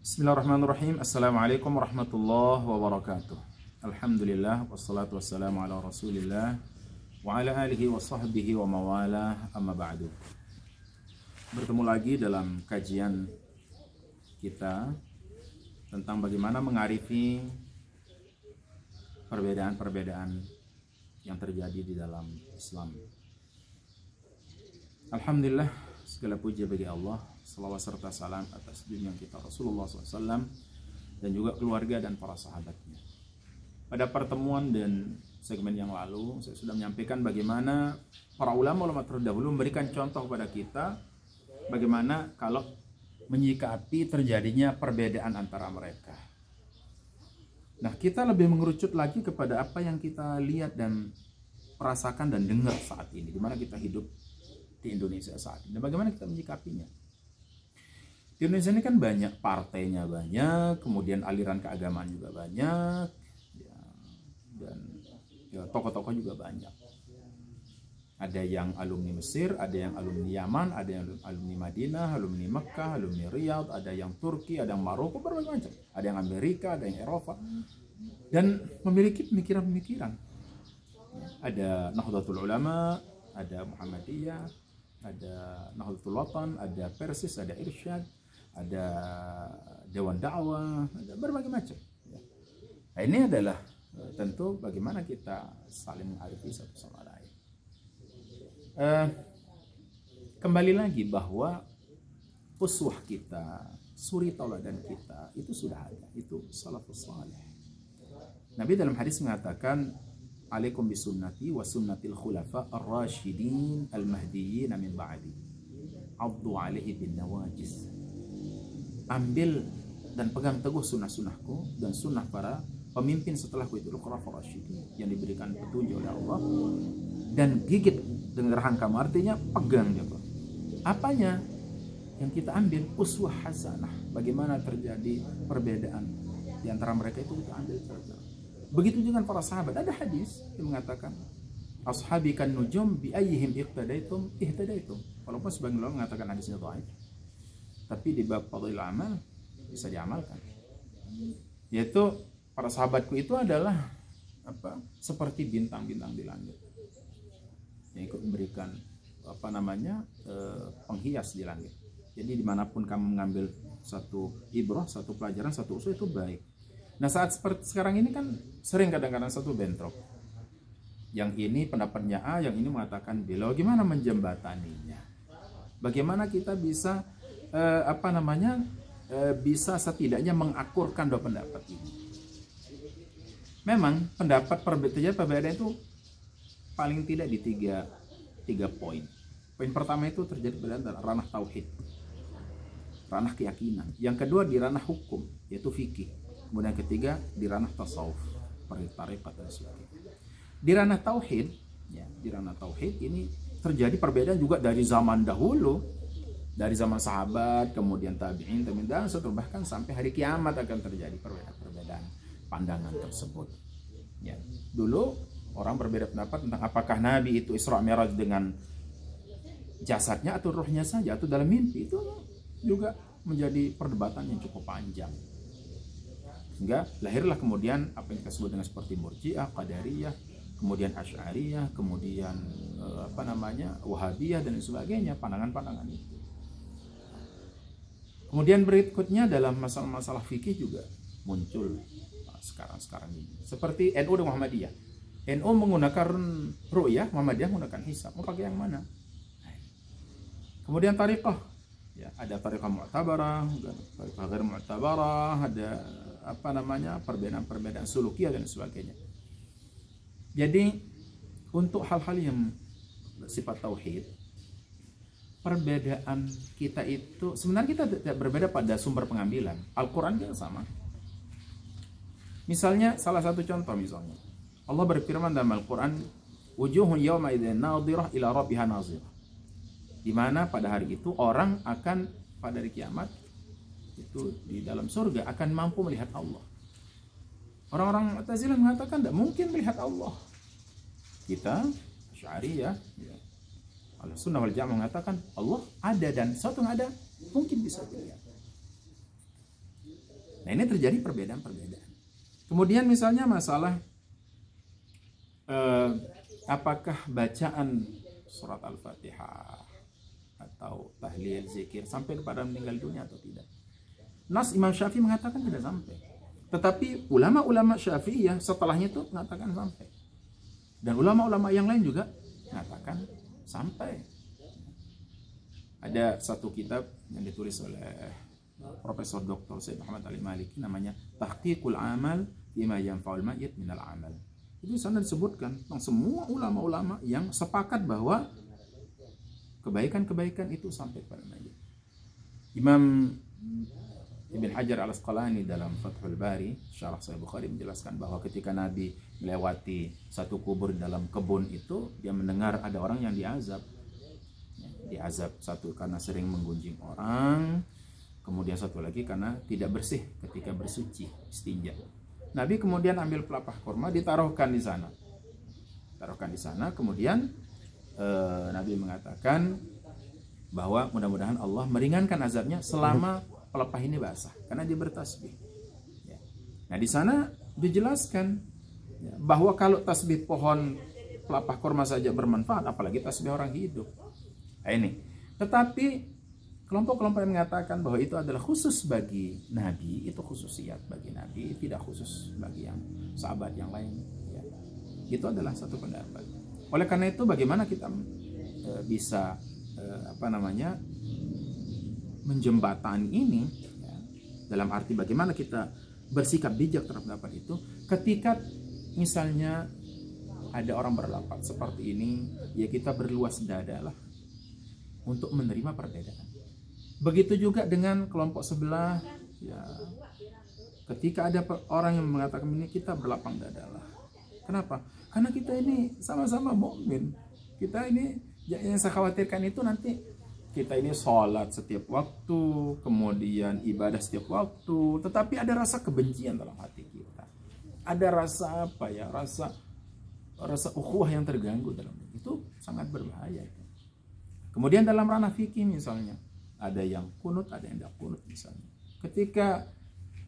Bismillahirrahmanirrahim. Assalamualaikum warahmatullahi wabarakatuh. Alhamdulillah wassalatu wassalamu ala Rasulillah wa ala alihi wa sahbihi wa mawalah, amma ba'du. Bertemu lagi dalam kajian kita tentang bagaimana mengarifi perbedaan-perbedaan yang terjadi di dalam Islam. Alhamdulillah, segala puji bagi Allah, salawat serta salam atas junjungan kita Rasulullah SAW dan juga keluarga dan para sahabatnya. Pada pertemuan dan segmen yang lalu, saya sudah menyampaikan bagaimana para ulama terdahulu memberikan contoh kepada kita bagaimana kalau menyikapi terjadinya perbedaan antara mereka. Nah, kita lebih mengerucut lagi kepada apa yang kita lihat dan rasakan dan dengar saat ini, di mana kita hidup di Indonesia saat ini. Dan bagaimana kita menyikapinya? Di Indonesia ini kan banyak partainya, banyak, kemudian aliran keagamaan juga banyak, ya, dan ya, tokoh-tokoh juga banyak. Ada yang alumni Mesir, ada yang alumni Yaman, ada yang alumni Madinah, alumni Mekah, alumni Riyadh, ada yang Turki, ada yang Maroko, berbagai macam. Ada yang Amerika, ada yang Eropa, dan memiliki pemikiran-pemikiran. Ada Nahdlatul Ulama, ada Muhammadiyah, ada Nahdlatul Watan, ada Persis, ada Irsyad, ada Dewan Dakwah, ada berbagai macam. Nah, ini adalah tentu bagaimana kita saling mengarifi satu sama lain. Kembali lagi bahwa uswah kita, suri tauladan kita itu sudah ada, itu salafus salih. Nabi dalam hadis mengatakan, alaikum bisunnati wa sunnatil khulafa ar-rasyidin al-mahdiyyin min ba'di. Addu alaihi bin nawajis. Ambil dan pegang teguh sunnah-sunnahku dan sunnah para pemimpin setelahku, itu khulafa rasyidin yang diberikan petunjuk oleh Allah, dan gigit dengan geraham kamu, artinya pegang juga. Apanya yang kita ambil? Uswah hasanah. Bagaimana terjadi perbedaan di antara mereka itu kita ambil. Begitu juga para sahabat. Ada hadis yang mengatakan, ashabi kan nujum bi ayyihim ihtadaitum ihtadaitum. Walaupun sebagian ulama mengatakan hadisnya dhaif, tapi di bab fadhil amal bisa diamalkan. Yaitu para sahabatku itu adalah apa? Seperti bintang-bintang di langit yang ikut memberikan penghias di langit. Jadi dimanapun kamu mengambil satu ibrah, satu pelajaran, satu usul, itu baik. Nah, saat seperti sekarang ini kan sering kadang-kadang satu bentrok. Yang ini pendapatnya A, yang ini mengatakan B. Lalu gimana menjembataninya? Bagaimana kita bisa bisa setidaknya mengakurkan dua pendapat ini? Memang pendapat perbedaan itu paling tidak di tiga poin. Poin pertama itu terjadi perbedaan dalam ranah tauhid, ranah keyakinan. Yang kedua di ranah hukum, yaitu fikih. Kemudian ketiga di ranah tasawuf, tariqat dan sebagainya. Di ranah tauhid, ya, di ranah tauhid ini terjadi perbedaan juga dari zaman dahulu, dari zaman sahabat, kemudian tabi'in, dan seterusnya, bahkan sampai hari kiamat akan terjadi perbedaan pandangan tersebut. Ya, dulu orang berbeda pendapat tentang apakah Nabi itu Isra Mi'raj dengan jasadnya atau ruhnya saja atau dalam mimpi, itu juga menjadi perdebatan yang cukup panjang. Sehingga lahirlah kemudian apa yang kita sebut dengan seperti Murji'ah, Qadariyah, kemudian Asy'ariyah, kemudian Wahabiyah dan sebagainya, pandangan-pandangan itu. Kemudian berikutnya dalam masalah-masalah fikih juga muncul sekarang ini. Seperti NU dan Muhammadiyah. NU menggunakan ru'yah, Muhammadiyah menggunakan hisab. Mau pakai yang mana? Kemudian tariqah, ya, ada tariqah mu'tabarah, tariqah ghair mu'tabarah, ada perbedaan-perbedaan sulukiyah dan sebagainya. Jadi untuk hal-hal yang bersifat tauhid, perbedaan kita itu sebenarnya kita tidak berbeda pada sumber pengambilan. Al-Quran juga sama. Misalnya salah satu contoh, misalnya Allah berfirman dalam Al-Quran, wujuhun yawma idzin nadhirah ila rabbiha nadhirah. Di mana pada hari itu orang akan pada hari kiamat itu di dalam surga akan mampu melihat Allah. Orang-orang Mu'tazilah mengatakan tidak mungkin melihat Allah. Kita Asy'ariyah, ya, Ahlussunnah wal Jamaah mengatakan Allah ada, dan sesuatu yang ada mungkin bisa dilihat. Nah, ini terjadi perbedaan-perbedaan. Kemudian misalnya masalah apakah bacaan surat Al-Fatihah atau tahlil, zikir sampai kepada meninggal dunia atau tidak. Nas Imam Syafi'i mengatakan tidak sampai. Tetapi ulama-ulama Syafi'iyah setelahnya itu mengatakan sampai. Dan ulama-ulama yang lain juga mengatakan sampai. Ada satu kitab yang ditulis oleh Profesor Dr. Said Muhammad Ali Maliki, namanya Tahqiqul Amal Bima Yanfa'ul Mayyit Minal Amal. Itu sana disebutkan tentang semua ulama-ulama yang sepakat bahwa kebaikan-kebaikan itu sampai kepada mayit. Imam Ibn Hajar Al-Asqalani dalam Fathul Bari, Syarah Sahih Bukhari, menjelaskan bahwa ketika Nabi melewati satu kubur dalam kebun itu, dia mendengar ada orang yang diazab. Diazab satu karena sering menggunjing orang, kemudian satu lagi karena tidak bersih ketika bersuci, istinja. Nabi kemudian ambil pelepah kurma, ditaruhkan di sana. Taruhkan di sana, kemudian Nabi mengatakan bahwa mudah-mudahan Allah meringankan azabnya selama pelepah ini basah karena dia bertasbih. Ya. Nah, di sana dijelaskan bahwa kalau tasbih pohon pelepah kurma saja bermanfaat, apalagi tasbih orang hidup. Nah, ini. Tetapi kelompok-kelompok yang mengatakan bahwa itu adalah khusus bagi Nabi, itu khususiat bagi Nabi, tidak khusus bagi yang sahabat yang lain. Ya. Itu adalah satu pendapat. Oleh karena itu, bagaimana kita bisa menjembatani ini, ya, dalam arti bagaimana kita bersikap bijak terhadap pendapat itu ketika misalnya ada orang berpendapat seperti ini, ya kita berluas dada lah untuk menerima perbedaan. Begitu juga dengan kelompok sebelah, ya, ketika ada orang yang mengatakan ini, kita berlapang dada lah. Kenapa? Karena kita ini sama-sama mukmin. Kita ini, yang saya khawatirkan itu nanti kita ini sholat setiap waktu, kemudian ibadah setiap waktu, tetapi ada rasa kebencian dalam hati kita. Ada rasa apa ya? Rasa ukhuwah yang terganggu dalam itu sangat berbahaya. Kemudian dalam ranah fikih misalnya, ada yang kunut, ada yang tidak kunut misalnya. Ketika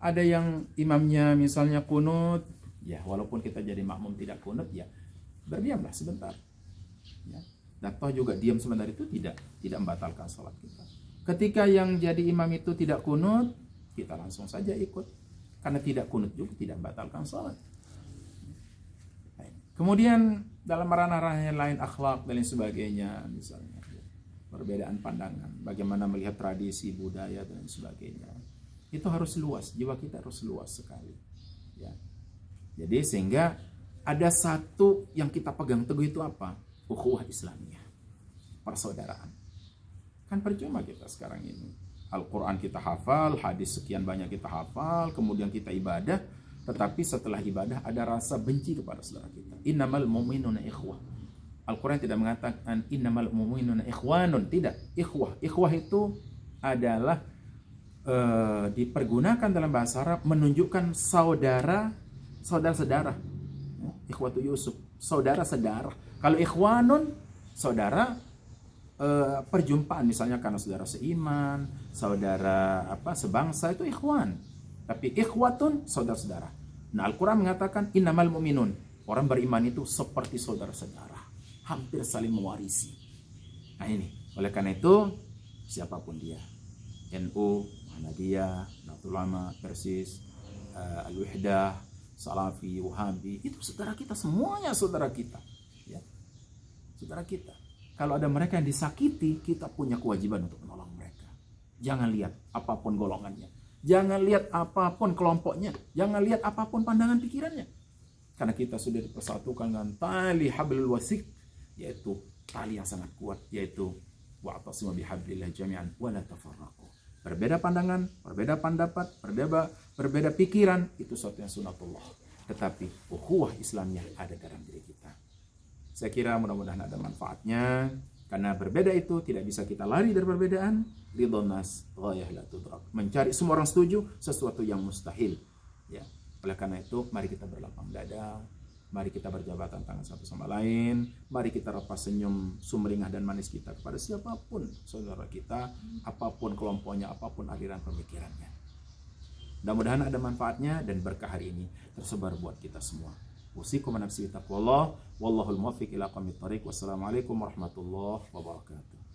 ada yang imamnya misalnya kunut, ya walaupun kita jadi makmum tidak kunut, ya berdiamlah sebentar. Ya. Dan toh juga diam sebentar itu tidak membatalkan sholat kita. Ketika yang jadi imam itu tidak kunut, kita langsung saja ikut. Karena tidak kunut juga tidak membatalkan sholat. Kemudian dalam ranah-ranah yang lain, akhlak dan lain sebagainya, misalnya perbedaan pandangan, bagaimana melihat tradisi, budaya dan lain sebagainya, itu harus luas, jiwa kita harus luas sekali. Ya. Jadi sehingga ada satu yang kita pegang teguh itu apa? Ukhuwah Islamiyah, persaudaraan. Kan percuma kita sekarang ini Al-Quran kita hafal, hadis sekian banyak kita hafal, kemudian kita ibadah, tetapi setelah ibadah ada rasa benci kepada saudara kita. Innamal mu'minuna ikhwah. Al-Quran tidak mengatakan innamal mu'minuna ikhwanun, tidak. Ikhwah itu adalah dipergunakan dalam bahasa Arab menunjukkan saudara-saudara. Ikhwatu Yusuf, saudara-saudara. Kalau ikhwanun, saudara perjumpaan, misalnya karena saudara seiman, saudara sebangsa, itu ikhwan. Tapi ikhwatun, saudara-saudara. Nah, Al-Quran mengatakan innamal mu'minun, orang beriman itu seperti saudara-saudara, hampir saling mewarisi. Nah ini, oleh karena itu siapapun dia, NU, Muhammadiyah, Nahdlatul Ulama, Persis, Al-Wahdah, Salafi, Wahabi, itu saudara kita, semuanya saudara kita, ya. Saudara kita. Kalau ada mereka yang disakiti, kita punya kewajiban untuk menolong mereka. Jangan lihat apapun golongannya, jangan lihat apapun kelompoknya, jangan lihat apapun pandangan pikirannya. Karena kita sudah dipersatukan dengan tali hablul wasik, yaitu tali yang sangat kuat, yaitu wa'tasimu bihablillah jami'an wa la tafarraqu. Berbeda pandangan, berbeda pendapat, berbeda pikiran, itu suatu yang sunatullah. Tetapi ukhuwah Islamnya ada dalam diri kita. Saya kira mudah-mudahan ada manfaatnya. Karena berbeda itu tidak bisa kita lari dari perbedaan. Ridhon nas ghayah la tudrak. Mencari semua orang setuju sesuatu yang mustahil. Ya. Oleh karena itu, mari kita berlapang dada. Mari kita berjabatan tangan satu sama lain. Mari kita lepas senyum sumringah dan manis kita kepada siapapun saudara kita, apapun kelompoknya, apapun aliran pemikirannya. Mudah-mudahan ada manfaatnya dan berkah hari ini tersebar buat kita semua. Usikum wa nafsi bi taqwallah, wallahul muwaffiq ila aqwamit thoriq. Wassalamualaikum warahmatullahi wabarakatuh.